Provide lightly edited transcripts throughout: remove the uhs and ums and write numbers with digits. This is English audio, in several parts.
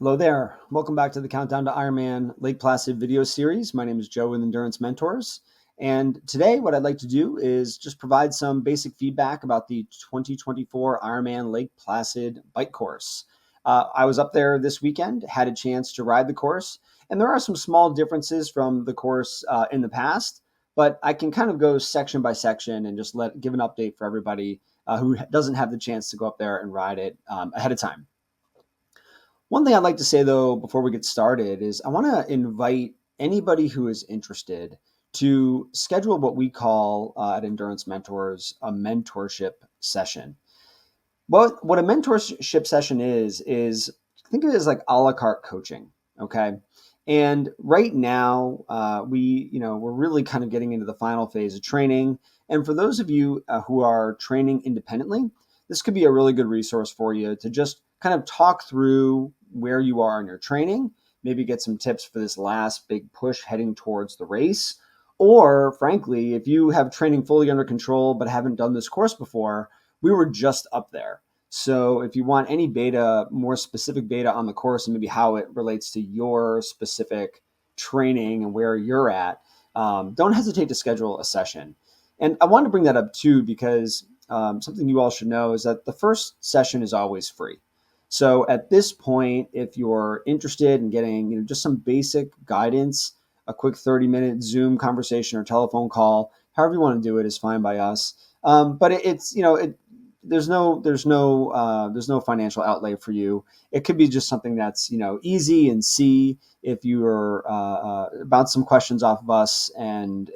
Hello there. Welcome back to the Countdown to Ironman Lake Placid video series. My name is Joe with Endurance Mentors. And today, what I'd like to do is just provide some basic feedback about the 2024 Ironman Lake Placid bike course. I was up there this weekend, had a chance to ride the course, and there are some small differences from the course in the past, but I can kind of go section by section and just give an update for everybody who doesn't have the chance to go up there and ride it ahead of time. One thing I'd like to say, though, before we get started is I want to invite anybody who is interested to schedule what we call at Endurance Mentors a mentorship session. What a mentorship session is think of it as like a la carte coaching, okay? And right now, we're really kind of getting into the final phase of training. And for those of you who are training independently, this could be a really good resource for you to just kind of talk through where you are in your training, maybe get some tips for this last big push heading towards the race. Or frankly, if you have training fully under control but haven't done this course before, we were just up there. So if you want any beta, more specific beta on the course and maybe how it relates to your specific training and where you're at, don't hesitate to schedule a session. And I wanted to bring that up too, because something you all should know is that the first session is always free. So at this point, if you're interested in getting just some basic guidance, a quick 30-minute Zoom conversation or telephone call, however you want to do it is fine by us. But there's no financial outlay for you. It could be just something that's easy and see if you are bounce some questions off of us and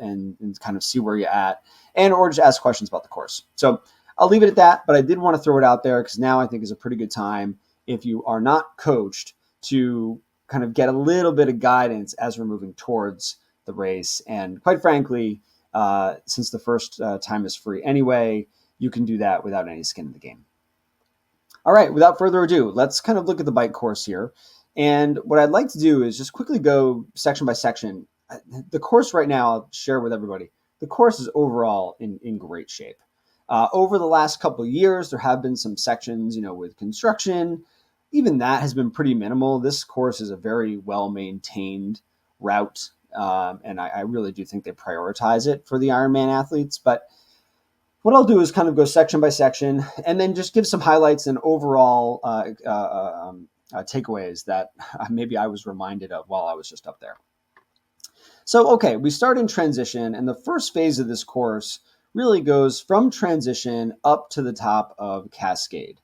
kind of see where you're at, and or just ask questions about the course. So I'll leave it at that, but I did want to throw it out there because now I think is a pretty good time, if you are not coached, to kind of get a little bit of guidance as we're moving towards the race. And quite frankly, since the first time is free anyway, you can do that without any skin in the game. All right, without further ado, let's kind of look at the bike course here. And what I'd like to do is just quickly go section by section. The course right now, I'll share with everybody, the course is overall in great shape. Over the last couple of years, there have been some sections, with construction. Even that has been pretty minimal. This course is a very well-maintained route, and I really do think they prioritize it for the Ironman athletes. But what I'll do is kind of go section by section and then just give some highlights and overall takeaways that maybe I was reminded of while I was just up there. So, okay, we start in transition, and the first phase of this course really goes from transition up to the top of Cascade.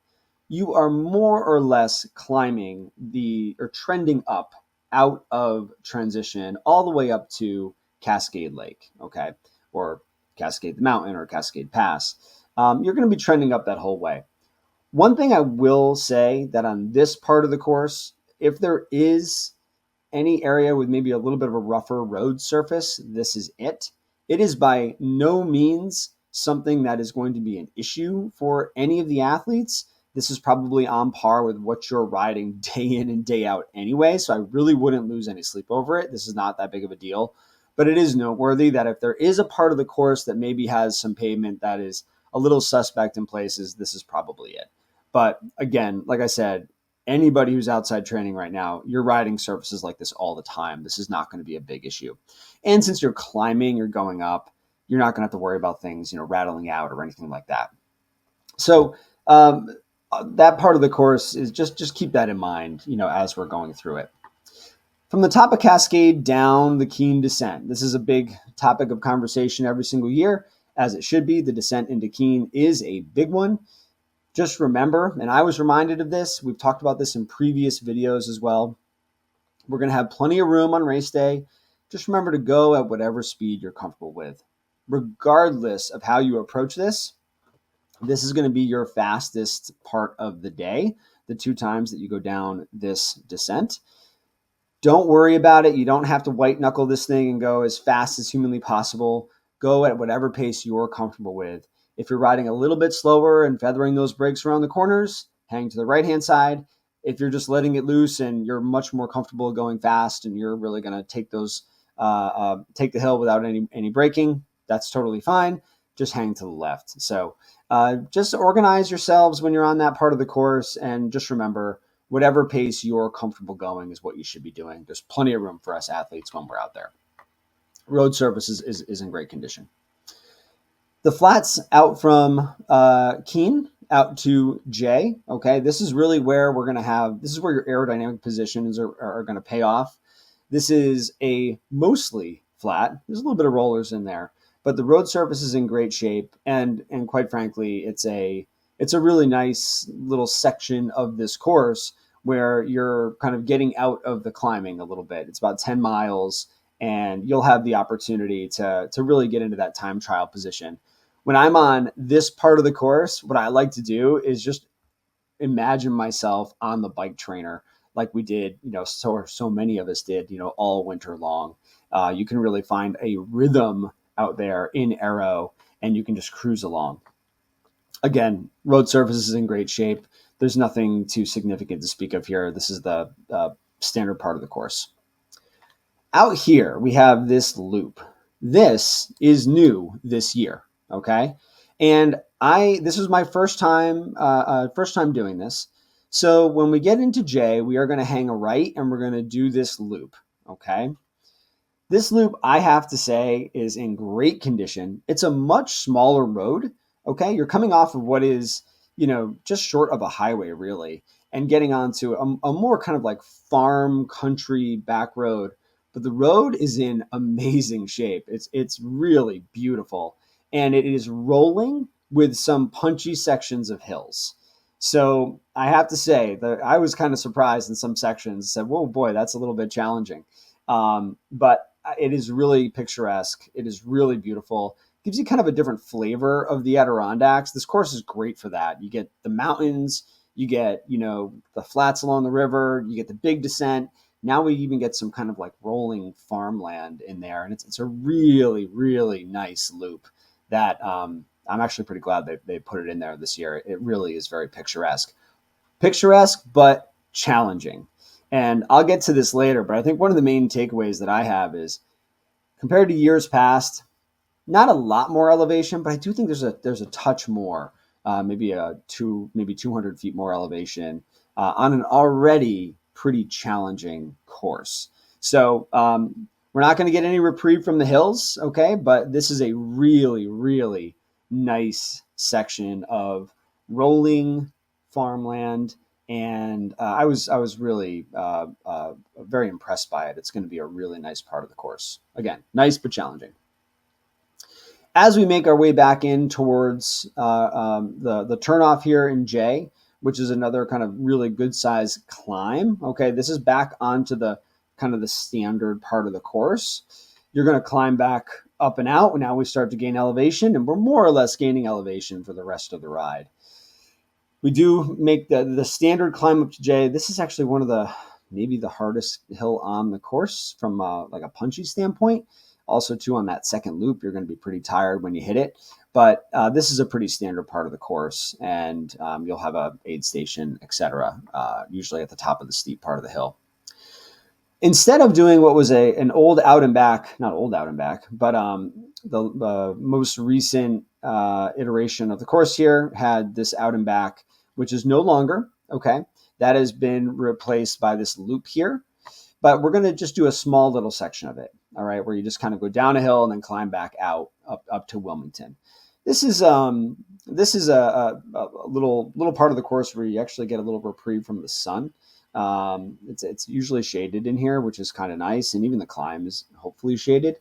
You are more or less climbing or trending up out of transition all the way up to Cascade Lake, okay, or Cascade the Mountain or Cascade Pass. You're going to be trending up that whole way. One thing I will say that on this part of the course, if there is any area with maybe a little bit of a rougher road surface, this is it. It is by no means something that is going to be an issue for any of the athletes. This is probably on par with what you're riding day in and day out anyway, so I really wouldn't lose any sleep over it. This is not that big of a deal, but it is noteworthy that if there is a part of the course that maybe has some pavement that is a little suspect in places, this is probably it. But again, like I said, anybody who's outside training right now, you're riding surfaces like this all the time. This is not going to be a big issue. And since you're climbing, you're going up, you're not going to have to worry about things, rattling out or anything like that. So that part of the course is just keep that in mind, as we're going through it. From the top of Cascade down the Keene descent. This is a big topic of conversation every single year, as it should be. The descent into Keene is a big one. Just remember, and I was reminded of this, we've talked about this in previous videos as well, we're going to have plenty of room on race day. Just remember to go at whatever speed you're comfortable with. Regardless of how you approach this, this is going to be your fastest part of the day, the 2 times that you go down this descent. Don't worry about it. You don't have to white knuckle this thing and go as fast as humanly possible. Go at whatever pace you're comfortable with. If you're riding a little bit slower and feathering those brakes around the corners, hang to the right-hand side. If you're just letting it loose and you're much more comfortable going fast and you're really going to take take the hill without any braking, that's totally fine. Just hang to the left. So just organize yourselves when you're on that part of the course, and just remember, whatever pace you're comfortable going is what you should be doing. There's plenty of room for us athletes when we're out there. Road surface is in great condition. The flats out from Keene out to J, okay, this is really where we're going to have, this is where your aerodynamic positions are going to pay off. This is a mostly flat. There's a little bit of rollers in there, but the road surface is in great shape. And quite frankly, it's a really nice little section of this course where you're kind of getting out of the climbing a little bit. It's about 10 miles, and you'll have the opportunity to really get into that time trial position. When I'm on this part of the course, what I like to do is just imagine myself on the bike trainer like we did, so many of us did, all winter long. You can really find a rhythm out there in aero, and you can just cruise along. Again, road surface is in great shape. There's nothing too significant to speak of here. This is the standard part of the course. Out here, we have this loop. This is new this year, okay? And this was my first time doing this. So when we get into J, we are going to hang a right, and we're going to do this loop, okay? This loop, I have to say, is in great condition. It's a much smaller road, okay? You're coming off of what is, just short of a highway, really, and getting onto a more kind of like farm country back road. But the road is in amazing shape. It's really beautiful, and it is rolling with some punchy sections of hills. So I have to say that I was kind of surprised in some sections. Said, "Whoa, boy, that's a little bit challenging," but it is really picturesque. It is really beautiful. Gives you kind of a different flavor of the Adirondacks. This course is great for that. You get the mountains, you get, the flats along the river, you get the big descent. Now we even get some kind of like rolling farmland in there. And it's a really, really nice loop that I'm actually pretty glad they put it in there this year. It really is very picturesque. Picturesque, but challenging. And I'll get to this later, but I think one of the main takeaways that I have is compared to years past, not a lot more elevation, but I do think there's a touch more, maybe 200 feet more elevation on an already pretty challenging course. So we're not going to get any reprieve from the hills, okay? But this is a really, really nice section of rolling farmland. And I was really very impressed by it. It's going to be a really nice part of the course. Again, nice but challenging. As we make our way back in towards the turnoff here in J, which is another kind of really good size climb. Okay, this is back onto the kind of the standard part of the course. You're going to climb back up and out. Now we start to gain elevation, and we're more or less gaining elevation for the rest of the ride. We do make the standard climb up to J. This is actually one of maybe the hardest hill on the course from like a punchy standpoint. Also, too, on that second loop, you're going to be pretty tired when you hit it. But this is a pretty standard part of the course, and you'll have a aid station, etc., usually at the top of the steep part of the hill. Instead of doing what was an old out and back, not old out and back, but the most recent iteration of the course here had this out and back, which is no longer, okay? That has been replaced by this loop here. But we're going to just do a small little section of it, all right, where you just kind of go down a hill and then climb back out up to Wilmington. This is a little part of the course where you actually get a little reprieve from the sun. It's usually shaded in here, which is kind of nice, and even the climb is hopefully shaded.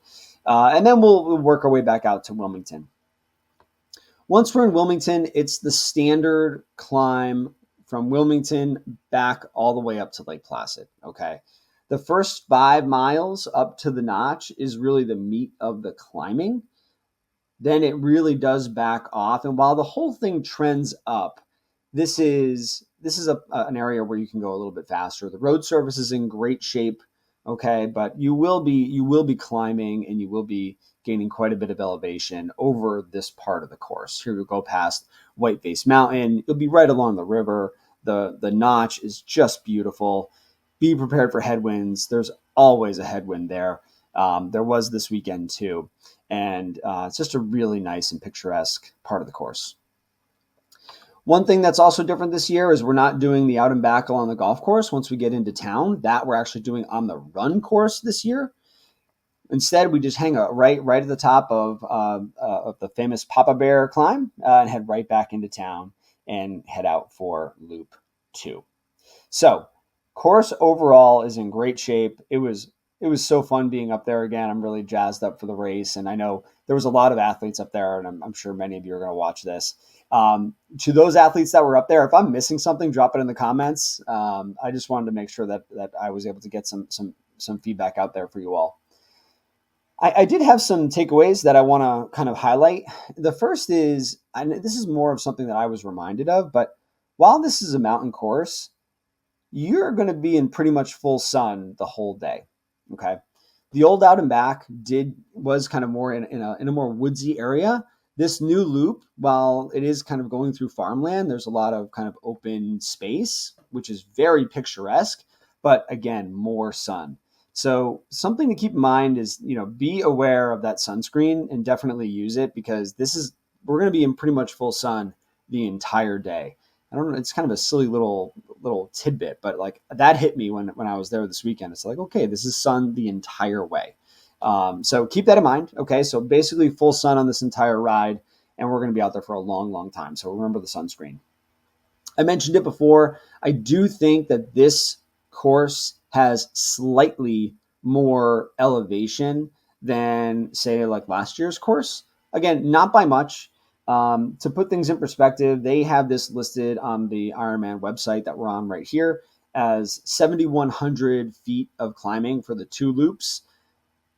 And then we'll work our way back out to Wilmington. Once we're in Wilmington, it's the standard climb from Wilmington back all the way up to Lake Placid, okay? The first 5 miles up to the notch is really the meat of the climbing. Then it really does back off. And while the whole thing trends up, this is an area where you can go a little bit faster. The road surface is in great shape, okay, but you will be climbing, and you will be gaining quite a bit of elevation over this part of the course. Here you'll go past Whiteface Mountain. You'll be right along the river. The notch is just beautiful. Be prepared for headwinds. There's always a headwind there. There was this weekend too. And it's just a really nice and picturesque part of the course. One thing that's also different this year is we're not doing the out and back along the golf course once we get into town. That we're actually doing on the run course this year. Instead, we just hang right at the top of the famous Papa Bear climb and head right back into town and head out for Loop 2. So, course overall is in great shape. It was so fun being up there again. I'm really jazzed up for the race, and I know there was a lot of athletes up there, and I'm sure many of you are going to watch this. To those athletes that were up there, if I'm missing something, drop it in the comments. I just wanted to make sure that I was able to get some feedback out there for you all. I did have some takeaways that I want to kind of highlight. The first is, and this is more of something that I was reminded of, but while this is a mountain course, you're going to be in pretty much full sun the whole day. Okay. The old out and back was kind of more in a more woodsy area. This new loop, while it is kind of going through farmland, there's a lot of kind of open space, which is very picturesque, but again, more sun. So something to keep in mind is, be aware of that sunscreen and definitely use it, because we're going to be in pretty much full sun the entire day. I don't know. It's kind of a silly little tidbit, but like that hit me when I was there this weekend. It's like, okay, this is sun the entire way. So keep that in mind. Okay. So basically full sun on this entire ride, and we're going to be out there for a long, long time. So remember the sunscreen. I mentioned it before. I do think that this course has slightly more elevation than, say, like last year's course. Again, not by much. To put things in perspective, they have this listed on the Ironman website that we're on right here as 7,100 feet of climbing for the 2 loops.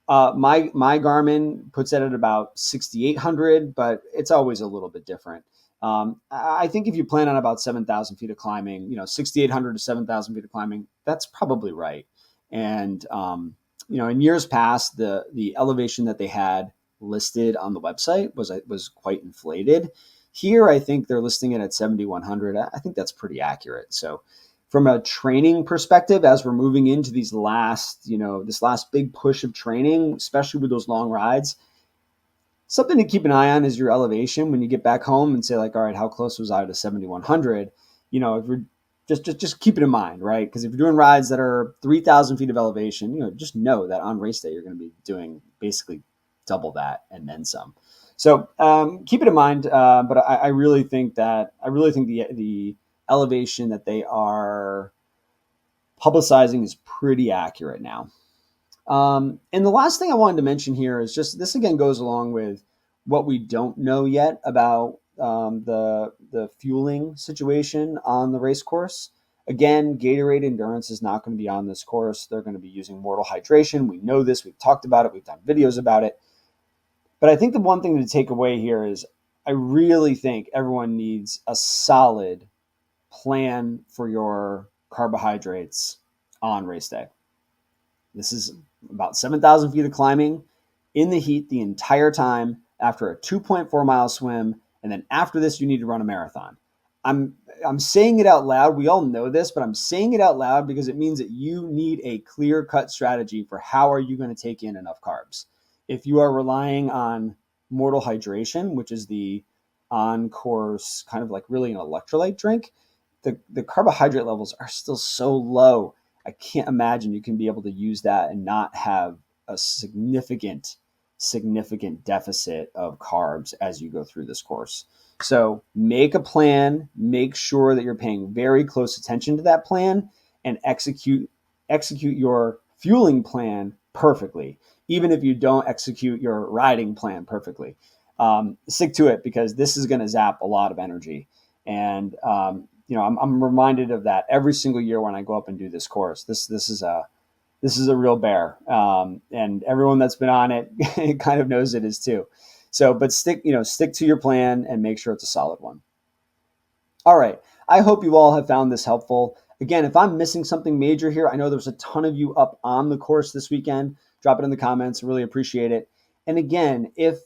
My Garmin puts it at about 6,800, but it's always a little bit different. I think if you plan on about 7,000 feet of climbing, 6,800 to 7,000 feet of climbing, that's probably right. And, in years past, the elevation that they had listed on the website was quite inflated. Here, I think they're listing it at 7,100. I think that's pretty accurate. So from a training perspective, as we're moving into this last big push of training, especially with those long rides, something to keep an eye on is your elevation when you get back home and say, like, all right, how close was I to 7,100? If you're just keep it in mind, right? Because if you're doing rides that are 3,000 feet of elevation, just know that on race day, you're going to be doing basically double that and then some. So keep it in mind. But I really think the elevation that they are publicizing is pretty accurate now. And the last thing I wanted to mention here is just this again goes along with what we don't know yet about the fueling situation on the race course. Again, Gatorade Endurance is not going to be on this course. They're going to be using Mortal Hydration. We know this. We've talked about it. We've done videos about it. But I think the one thing to take away here is I really think everyone needs a solid plan for your carbohydrates on race day. This is about 7,000 feet of climbing in the heat the entire time after a 2.4 mile swim. And then after this, you need to run a marathon. I'm saying it out loud. We all know this, but I'm saying it out loud because it means that you need a clear-cut strategy for how are you going to take in enough carbs. If you are relying on Mortal Hydration, which is the on-course kind of like really an electrolyte drink, the carbohydrate levels are still so low. I can't imagine you can be able to use that and not have a significant deficit of carbs as you go through this course. So make a plan, make sure that you're paying very close attention to that plan, and execute your fueling plan perfectly. Even if you don't execute your riding plan perfectly, stick to it, because this is going to zap a lot of energy. And I'm reminded of that every single year when I go up and do this course. This is a real bear, and everyone that's been on it kind of knows it is too. So, but stick to your plan and make sure it's a solid one. All right. I hope you all have found this helpful. Again, if I'm missing something major here, I know there's a ton of you up on the course this weekend. Drop it in the comments. Really appreciate it. And again, if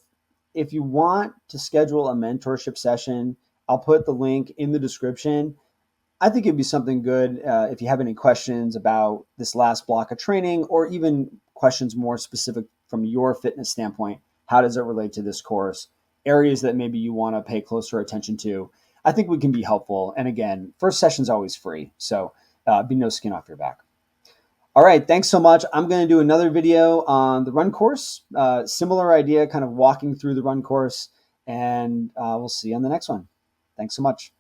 you want to schedule a mentorship session, I'll put the link in the description. I think it'd be something good if you have any questions about this last block of training, or even questions more specific from your fitness standpoint. How does it relate to this course? Areas that maybe you want to pay closer attention to. I think we can be helpful. And again, first session's always free, so be no skin off your back. All right, thanks so much. I'm going to do another video on the run course. Similar idea, kind of walking through the run course, and we'll see you on the next one. Thanks so much.